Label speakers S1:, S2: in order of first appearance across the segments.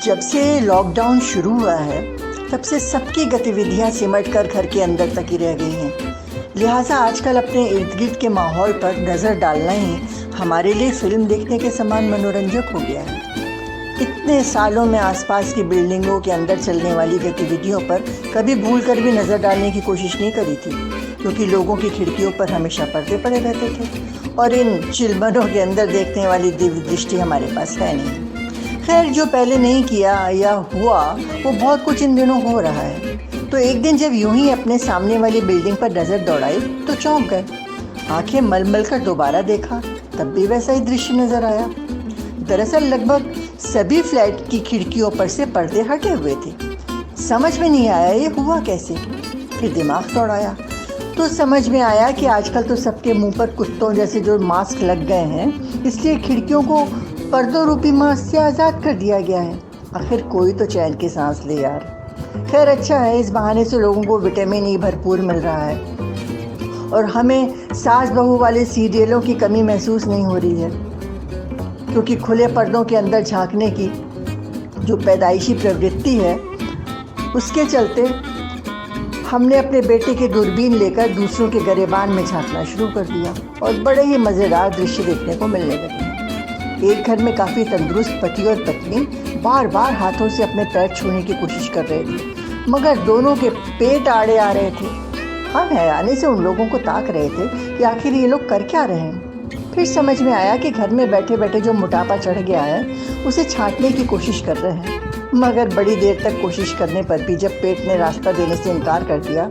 S1: जब से लॉकडाउन शुरू हुआ है तब से सबकी गतिविधियां सिमट कर घर के अंदर तक ही रह गई हैं। लिहाजा आजकल अपने इर्द गिर्द के माहौल पर नज़र डालना ही हमारे लिए फिल्म देखने के समान मनोरंजक हो गया है। इतने सालों में आसपास की बिल्डिंगों के अंदर चलने वाली गतिविधियों पर कभी भूल कर भी नज़र डालने की कोशिश नहीं करी थी, क्योंकि लोगों की खिड़कियों पर हमेशा पर्दे पड़े रहते थे और इन चिलमनों के अंदर देखने वाली दिव्य दृष्टि हमारे पास है नहीं। खैर, जो पहले नहीं किया या हुआ वो बहुत कुछ इन दिनों हो रहा है। तो एक दिन जब यूं ही अपने सामने वाली बिल्डिंग पर नज़र दौड़ाई तो चौंक गए। आंखें मल कर दोबारा देखा, तब भी वैसा ही दृश्य नजर आया। दरअसल लगभग सभी फ्लैट की खिड़कियों पर से पर्दे हटे हुए थे। समझ में नहीं आया ये हुआ कैसे। फिर दिमाग दौड़ाया तो समझ में आया कि आजकल तो सबके मुंह पर कुत्तों जैसे जो मास्क लग गए हैं, इसलिए खिड़कियों को पर्दों रूपी मास्क से आज़ाद कर दिया गया है। आखिर कोई तो चैन की सांस ले यार। खैर, अच्छा है, इस बहाने से लोगों को विटामिन ई भरपूर मिल रहा है और हमें सास बहू वाले सीरियलों की कमी महसूस नहीं हो रही है, क्योंकि खुले पर्दों के अंदर झांकने की जो पैदाइशी प्रवृत्ति है उसके चलते हमने अपने बेटे की दूरबीन लेकर दूसरों के गरेबान में झांकना शुरू कर दिया और बड़े ही मज़ेदार दृश्य देखने को मिलने लगे। एक घर में काफ़ी तंदुरुस्त पति और पत्नी बार बार हाथों से अपने पैर छूने की कोशिश कर रहे थे, मगर दोनों के पेट आड़े आ रहे थे। हम हैरानी से उन लोगों को ताक रहे थे कि आखिर ये लोग कर क्या रहे हैं। फिर समझ में आया कि घर में बैठे बैठे जो मोटापा चढ़ गया है उसे छांटने की कोशिश कर रहे हैं, मगर बड़ी देर तक कोशिश करने पर भी जब पेट ने रास्ता देने से इनकार कर दिया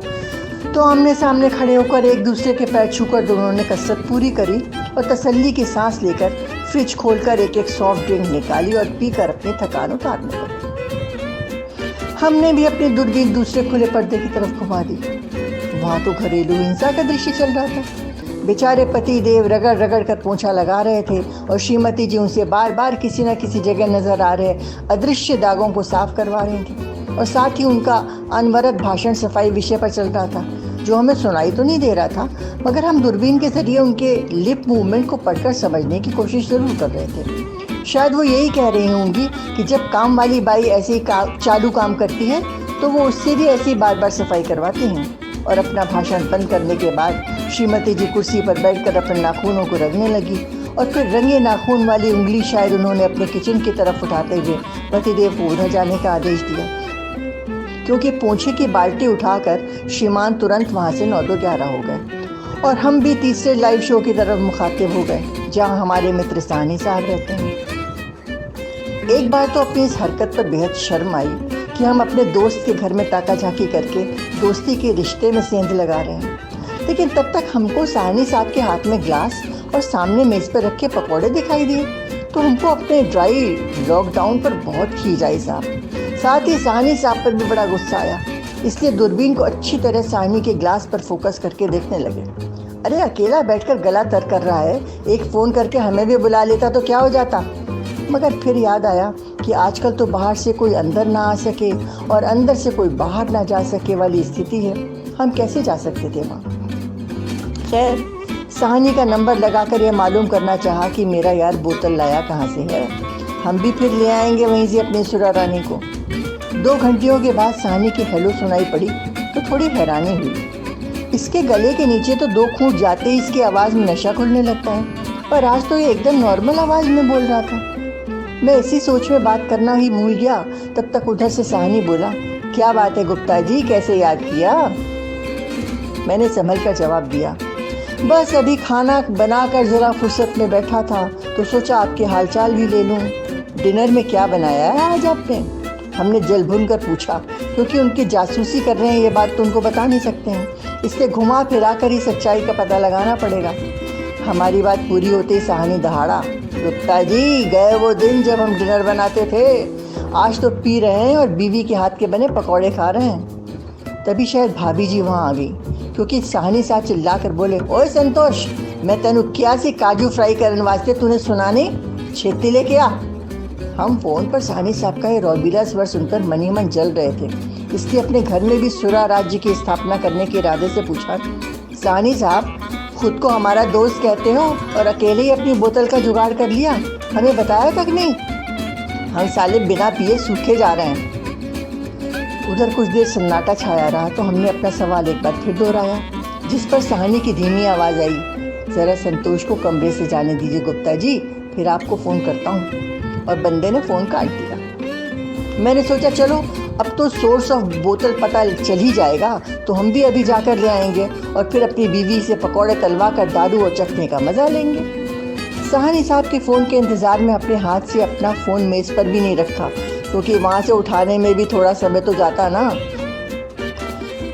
S1: तो आमने सामने खड़े होकर एक दूसरे के पैर छूकर दोनों ने कसरत पूरी करी और तसल्ली की सांस लेकर फ्रिज खोलकर एक एक सॉफ्ट ड्रिंक निकाली और पीकर अपनी थकान उतारने लगे। हमने भी अपनी दूरबीन दूसरे खुले पर्दे की तरफ घुमा दी। वहाँ तो घरेलू हिंसा का दृश्य चल रहा था। बेचारे पति देव रगड़ रगड़ कर पोंछा लगा रहे थे और श्रीमती जी उनसे बार बार किसी न किसी जगह नजर आ रहे अदृश्य दागों को साफ करवा रही थी और साथ ही उनका अनवरत भाषण सफाई विषय पर चल रहा था, जो हमें सुनाई तो नहीं दे रहा था, मगर हम दूरबीन के जरिए उनके लिप मूवमेंट को पढ़कर समझने की कोशिश जरूर कर रहे थे। शायद वो यही कह रही होंगी कि जब काम वाली बाई ऐसे ही चालू काम करती है तो वो उससे भी ऐसे ही बार बार सफाई करवाती हैं। और अपना भाषण बंद करने के बाद श्रीमती जी कुर्सी पर बैठकर अपने नाखूनों को रगड़ने लगी और फिर रंगे नाखून वाली उंगली शायद उन्होंने अपने किचन की तरफ उठाते हुए पतिदेव को उधर जाने का आदेश दिया, क्योंकि पोंछे की बाल्टी उठाकर श्रीमान तुरंत वहाँ से 9-11 हो गए और हम भी तीसरे लाइव शो की तरफ मुखातिब हो गए, जहाँ हमारे मित्र साहनी साहब रहते हैं। एक बार तो अपनी इस हरकत पर बेहद शर्म आई कि हम अपने दोस्त के घर में ताका झाकी करके दोस्ती के रिश्ते में सेंध लगा रहे हैं, लेकिन तब तक हमको साहनी साहब के हाथ में ग्लास और सामने मेज़ पर रखे पकौड़े दिखाई दिए, तो हमको अपने ड्राई लॉकडाउन पर बहुत खींच आई साहब। साथ ही साहनी साहब पर भी बड़ा गुस्सा आया, इसलिए दूरबीन को अच्छी तरह साहनी के ग्लास पर फोकस करके देखने लगे। अरे, अकेला बैठकर गला तर कर रहा है, एक फ़ोन करके हमें भी बुला लेता तो क्या हो जाता। मगर फिर याद आया कि आजकल तो बाहर से कोई अंदर ना आ सके और अंदर से कोई बाहर ना जा सके वाली स्थिति है। हम कैसे जा सकते थे वहाँ। खैर, साहनी का नंबर लगाकर यह मालूम करना चाहा कि मेरा यार बोतल लाया कहाँ से है, हम भी फिर ले आएंगे वहीं से अपनी सुरा रानी को। 2 घंटियों के बाद साहनी की हेलो सुनाई पड़ी तो थोड़ी हैरानी हुई। इसके गले के नीचे तो 2 खूंट जाते ही इसकी आवाज़ में नशा खुलने लगता है, पर आज तो ये एकदम नॉर्मल आवाज़ में बोल रहा था। मैं इसी सोच में बात करना ही भूल गया, तब तक उधर से साहनी बोला, क्या बात है गुप्ता जी, कैसे याद किया। मैंने संभल कर जवाब दिया, बस अभी खाना बनाकर ज़रा फुर्सत में बैठा था तो सोचा आपके हालचाल भी ले लूँ। डिनर में क्या बनाया है आज आपने, हमने जल भुन कर पूछा, क्योंकि उनकी जासूसी कर रहे हैं ये बात तो उनको बता नहीं सकते हैं, इसलिए घुमा फिरा कर ही सच्चाई का पता लगाना पड़ेगा। हमारी बात पूरी होते ही साहनी दहाड़ा, गुप्ता जी, गए वो दिन जब हम डिनर बनाते थे, आज तो पी रहे हैं और बीवी के हाथ के बने पकौड़े खा रहे हैं। तभी शायद भाभी जी वहाँ आ गई, क्योंकि साहनी साहब चिल्ला कर बोले, ओए संतोष, मैं तेनू क्या सी काजू फ्राई करने वास्ते तूने सुना नहीं, छेती लेके आ। हम फ़ोन पर साहनी साहब का ये रौबीला स्वर सुनकर मन ही मन जल रहे थे, इसलिए अपने घर में भी सुरा राज्य की स्थापना करने के इरादे से पूछा, साहनी साहब, खुद को हमारा दोस्त कहते हो और अकेले ही अपनी बोतल का जुगाड़ कर लिया, हमें बताया तक नहीं। हम साले बिना पिए सूखे जा रहे हैं। उधर कुछ देर सन्नाटा छाया रहा तो हमने अपना सवाल एक बार फिर दोहराया, जिस पर साहनी की धीमी आवाज़ आई, ज़रा संतोष को कमरे से जाने दीजिए गुप्ता जी, फिर आपको फ़ोन करता हूँ। और बंदे ने फ़ोन काट दिया। मैंने सोचा चलो अब तो सोर्स ऑफ बोतल पता चल ही जाएगा, तो हम भी अभी जाकर ले आएंगे और फिर अपनी बीवी से पकौड़े तलवा कर दारू और चखने का मज़ा लेंगे। साहनी साहब के फ़ोन के इंतज़ार में अपने हाथ से अपना फ़ोन मेज़ पर भी नहीं रखा, क्योंकि वहाँ से उठाने में भी थोड़ा समय तो जाता ना।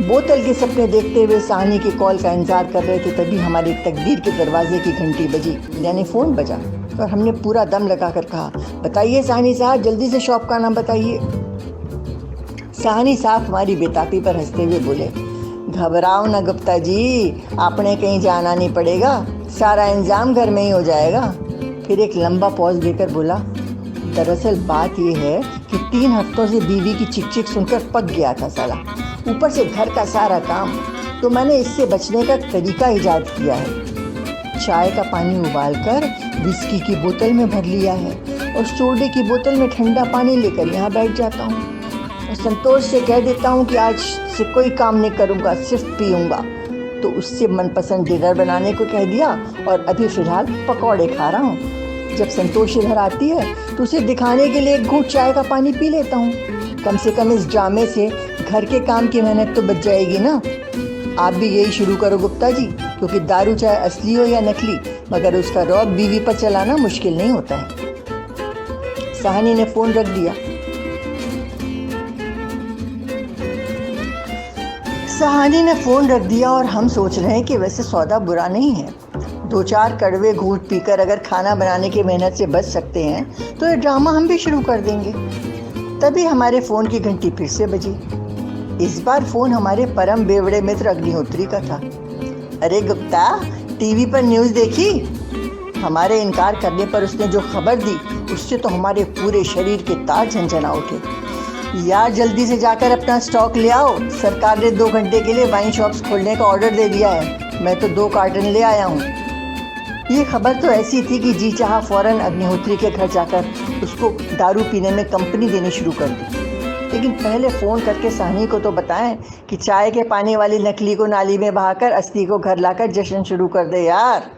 S1: बोतल के सपने देखते हुए साहनी की कॉल का इंतज़ार कर रहे थे, तभी हमारी तकदीर के दरवाजे की घंटी बजी, यानी फ़ोन बजा। और हमने पूरा दम लगाकर कहा, बताइए साहनी साहब, जल्दी से शॉप का नाम बताइए। साहनी साहब हमारी बेताबी पर हंसते हुए बोले, घबराओ ना गुप्ता जी, आपने कहीं जाना नहीं पड़ेगा, सारा इंतजाम घर में ही हो जाएगा। फिर एक लंबा पॉज देकर बोला, दरअसल बात यह है कि 3 हफ्तों से बीवी की चिक चिक सुनकर पक गया था साला, ऊपर से घर का सारा काम, तो मैंने इससे बचने का तरीका ईजाद किया है। चाय का पानी उबालकर विस्की की बोतल में भर लिया है और सोडे की बोतल में ठंडा पानी लेकर यहाँ बैठ जाता हूँ और संतोष से कह देता हूँ कि आज से कोई काम नहीं करूँगा, सिर्फ पीऊँगा। तो उससे मनपसंद डिनर बनाने को कह दिया और अभी फ़िलहाल पकौड़े खा रहा हूँ। जब संतोष इधर आती है तो उसे दिखाने के लिए एक घूंट चाय का पानी पी लेता हूँ। कम से कम इस ड्रामे से घर के काम की मेहनत तो बच जाएगी ना। आप भी यही शुरू करो गुप्ता जी, क्योंकि दारू चाहे असली हो या नकली, मगर उसका रौब बीवी पर चलाना मुश्किल नहीं होता है। साहनी ने फ़ोन रख दिया। और हम सोच रहे हैं कि वैसे सौदा बुरा नहीं है, 2-4 कड़वे घूंट पीकर अगर खाना बनाने की मेहनत से बच सकते हैं तो ये ड्रामा हम भी शुरू कर देंगे। तभी हमारे फ़ोन की घंटी फिर से बजी। इस बार फ़ोन हमारे परम बेवड़े मित्र अग्निहोत्री का था। अरे गुप्ता, टीवी पर न्यूज़ देखी? हमारे इनकार करने पर उसने जो खबर दी, उससे तो हमारे पूरे शरीर के तार झनझना उठे। यार जल्दी से जाकर अपना स्टॉक ले आओ, सरकार ने 2 घंटे के लिए वाइन शॉप्स खोलने का ऑर्डर दे दिया है। मैं तो 2 कार्टन ले आया हूँ। ये खबर तो ऐसी थी कि जी चाहा फ़ौरन अग्निहोत्री के घर जाकर उसको दारू पीने में कंपनी देनी शुरू कर दी। लेकिन पहले फ़ोन करके साहनी को तो बताएं कि चाय के पानी वाली नकली को नाली में बहाकर असली को घर लाकर जश्न शुरू कर दे यार।